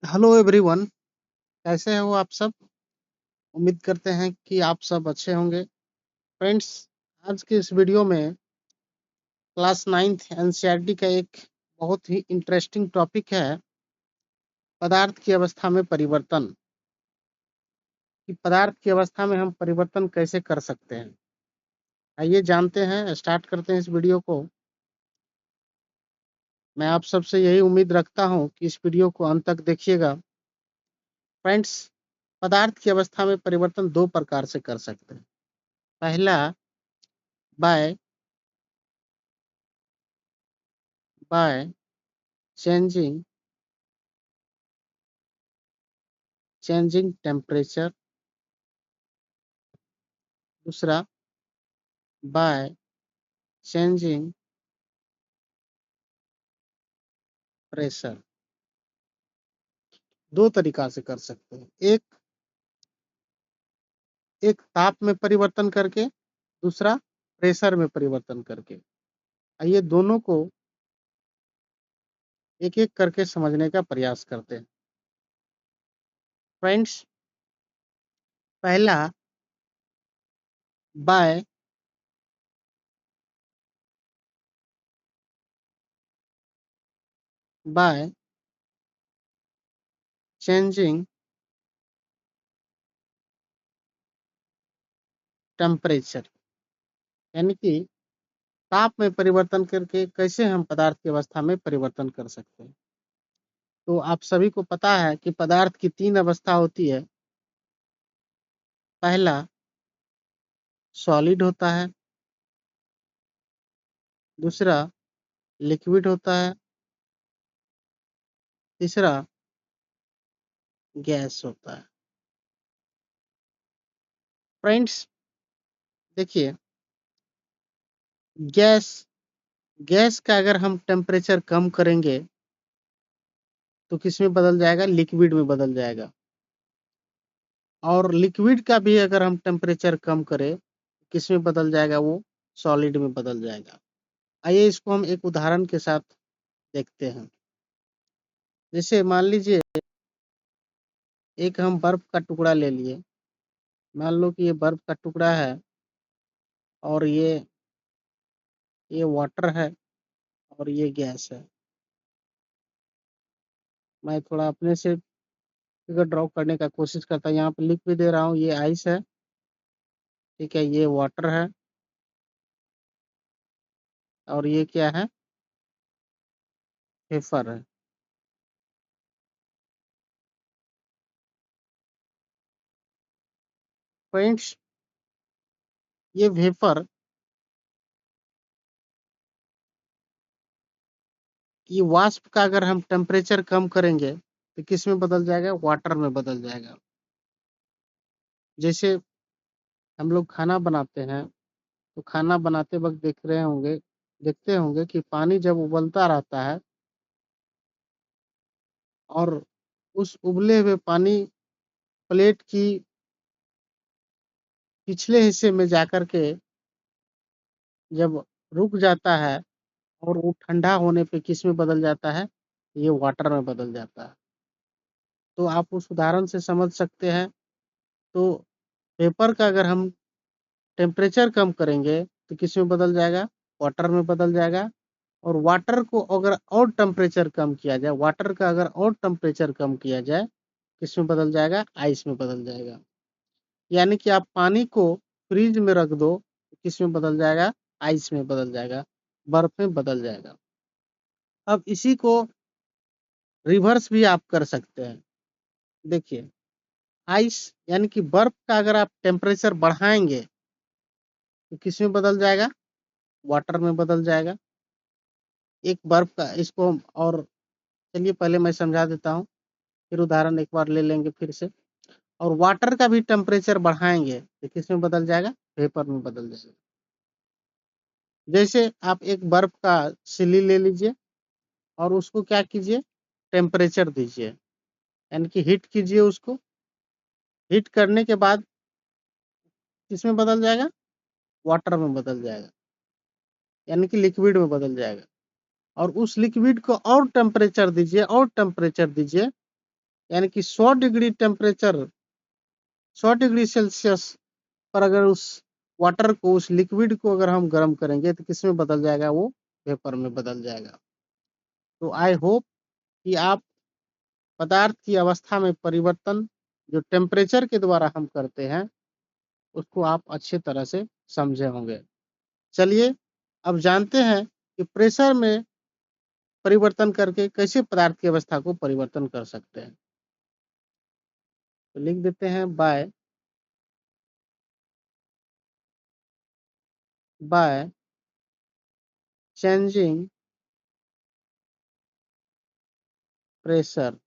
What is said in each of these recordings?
Hello everyone. कैसे हो आप सब? उम्मीद करते हैं कि आप सब अच्छे होंगे। फ्रेंड्स, आज के इस वीडियो में क्लास 9th एनसीईआरटी का एक बहुत ही इंटरेस्टिंग टॉपिक है, पदार्थ की अवस्था में परिवर्तन। कि पदार्थ की अवस्था में हम परिवर्तन कैसे कर सकते हैं। आइए जानते हैं, स्टार्ट करते हैं इस वीडियो को। मैं आप सबसे यही उम्मीद रखता हूं कि इस वीडियो को अंत तक देखिएगा। फ्रेंड्स, पदार्थ की अवस्था में परिवर्तन दो प्रकार से कर सकते हैं। पहला, by by changing changing temperature. दूसरा, बाय चेंजिंग प्रेशर। दो तरीका से कर सकते हैं। एक एक ताप में परिवर्तन करके, दूसरा प्रेशर में परिवर्तन करके। आइए दोनों को एक एक करके समझने का प्रयास करते हैं। फ्रेंड्स, पहला, बाय बाय चेंजिंग टेम्परेचर, यानी कि ताप में परिवर्तन करके कैसे हम पदार्थ की अवस्था में परिवर्तन कर सकते हैं। तो आप सभी को पता है कि पदार्थ की तीन अवस्था होती है। पहला सॉलिड होता है, दूसरा लिक्विड होता है, तीसरा गैस होता है। फ्रेंड्स, देखिए, गैस गैस का अगर हम टेम्परेचर कम करेंगे तो किस में बदल जाएगा? लिक्विड में बदल जाएगा। और लिक्विड का भी अगर हम टेम्परेचर कम करें, किस में बदल जाएगा? वो सॉलिड में बदल जाएगा। आइए इसको हम एक उदाहरण के साथ देखते हैं। जैसे मान लीजिए एक हम बर्फ का टुकड़ा ले लिए। मान लो कि ये बर्फ का टुकड़ा है और ये वाटर है और ये गैस है। मैं थोड़ा अपने से फिगर ड्रॉ करने का कोशिश करता हूँ। यहाँ पे लिख भी दे रहा हूँ, ये आइस है, ठीक है, ये वाटर है और ये क्या है? वेफर है। फ्रेंड्स, ये वेफर, ये वाष्प का अगर हम टेम्परेचर कम करेंगे तो किस में बदल जाएगा? वाटर में बदल जाएगा। जैसे हम लोग खाना बनाते हैं तो खाना बनाते वक्त देखते होंगे कि पानी जब उबलता रहता है और उस उबले हुए पानी प्लेट की पिछले हिस्से में जाकर के जब रुक जाता है और वो ठंडा होने पे किस में बदल जाता है? ये वाटर में बदल जाता है। तो आप उस उदाहरण से समझ सकते हैं। तो पेपर का अगर हम टेम्परेचर कम करेंगे तो किस में बदल जाएगा? वाटर में बदल जाएगा। और वाटर को अगर और टेम्परेचर कम किया जाए, वाटर का अगर और टेम्परेचर कम किया जाए, किस में बदल जाएगा? आइस में बदल जाएगा। यानी कि आप पानी को फ्रीज में रख दो, किस में बदल जाएगा? आइस में बदल जाएगा, बर्फ में बदल जाएगा। अब इसी को रिवर्स भी आप कर सकते हैं। देखिए, आइस यानी कि बर्फ का अगर आप टेम्परेचर बढ़ाएंगे तो किस में बदल जाएगा? वाटर में बदल जाएगा। एक बर्फ का इसको और चलिए पहले मैं समझा देता हूँ, फिर उदाहरण एक बार ले लेंगे फिर से। और वाटर का भी टेम्परेचर बढ़ाएंगे तो किस में बदल जाएगा? वेपर में बदल जाएगा। जैसे आप एक बर्फ का सिल्ली ले लीजिए और उसको क्या कीजिए? टेम्परेचर दीजिए, यानी कि हीट कीजिए उसको। हीट करने के बाद किसमें बदल जाएगा? वाटर में बदल जाएगा, यानी कि लिक्विड में बदल जाएगा। और उस लिक्विड को और टेम्परेचर दीजिए, और टेम्परेचर दीजिए, यानी कि 100 डिग्री टेम्परेचर 100 डिग्री सेल्सियस पर अगर उस वाटर को, उस लिक्विड को अगर हम गर्म करेंगे तो किस में बदल जाएगा? वो वेपर में बदल जाएगा। तो आई होप कि आप पदार्थ की अवस्था में परिवर्तन जो टेम्परेचर के द्वारा हम करते हैं उसको आप अच्छे तरह से समझे होंगे। चलिए अब जानते हैं कि प्रेशर में परिवर्तन करके कैसे पदार्थ की अवस्था को परिवर्तन कर सकते हैं। तो लिख देते हैं बाय चेंजिंग प्रेशर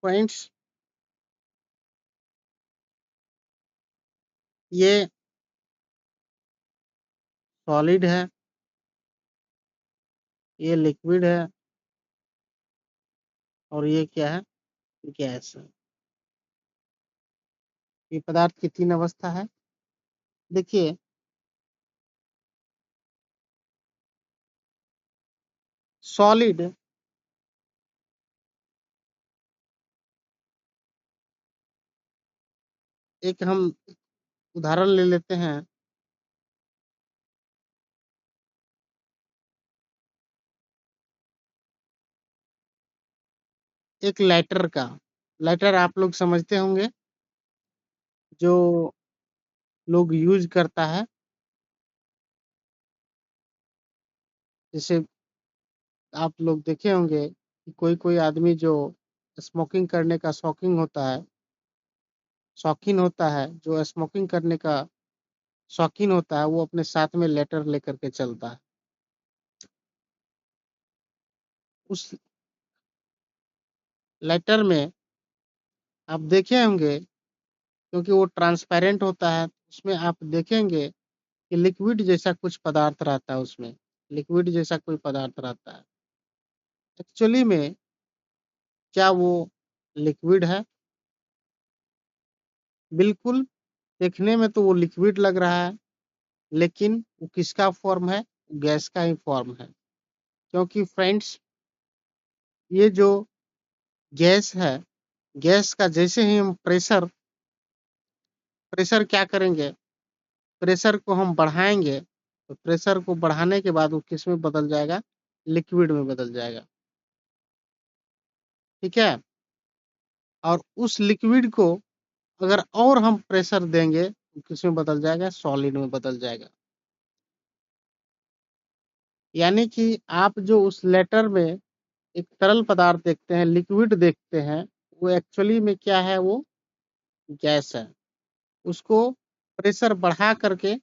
पॉइंट्स। ये सॉलिड है, ये लिक्विड है और ये क्या है? गैस है। ये पदार्थ की 3 अवस्था है। देखिए सॉलिड एक हम उदाहरण ले लेते हैं। एक लाइटर का, लाइटर आप लोग समझते होंगे जो लोग यूज करता है। जैसे आप लोग देखे होंगे कि कोई-कोई आदमी जो स्मोकिंग करने का शौकीन होता है, जो स्मोकिंग करने का शौकीन होता है, वो अपने साथ में लाइटर लेकर के चलता है। उस लाइटर में आप देखे होंगे क्योंकि वो ट्रांसपेरेंट होता है, उसमें आप देखेंगे कि लिक्विड जैसा कुछ पदार्थ रहता है उसमें, लिक्विड जैसा कोई पदार्थ रहता है। एक्चुअली में क्या वो लिक्विड है? बिल्कुल, देखने में तो वो लिक्विड लग रहा है, लेकिन वो किसका फॉर्म है? गैस का ही फॉर्म है। क्योंकि फ्रेंड्स ये जो गैस है, गैस का जैसे ही हम प्रेशर क्या करेंगे? प्रेशर को हम बढ़ाएँगे, तो प्रेशर को बढ़ाने के बाद वो किस में बदल जाएगा? लिक्विड में बदल जाएगा। ठीक है? और उस लिक्विड को अगर और हम प्रेशर देंगे, तो किस में बदल जाएगा? सॉलिड में बदल जाएगा। यानी कि आप जो उस लेटर में एक तरल पदार्थ देखते हैं, लिक्विड देखते हैं, वो एक्चुअली में क्या है? वो गैस है। उसको प्रेशर बढ़ा करके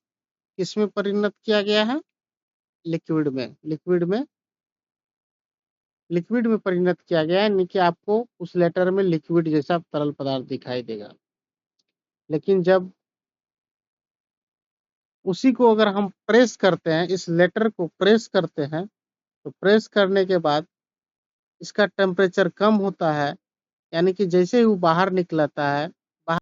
किसमें परिणत किया गया है? लिक्विड में। लिक्विड में परिणत किया गया है, यानी कि आपको उस लेटर में लिक्विड जैसा तरल पदार्थ दिखाई देगा। लेकिन जब उसी को अगर हम प्रेस करते हैं, इस लेटर को प्रेस करते हैं, तो प्रेस करने के बाद इसका टेम्परेचर कम होता है, यानी कि जैसे ही वो बाहर निकलता है,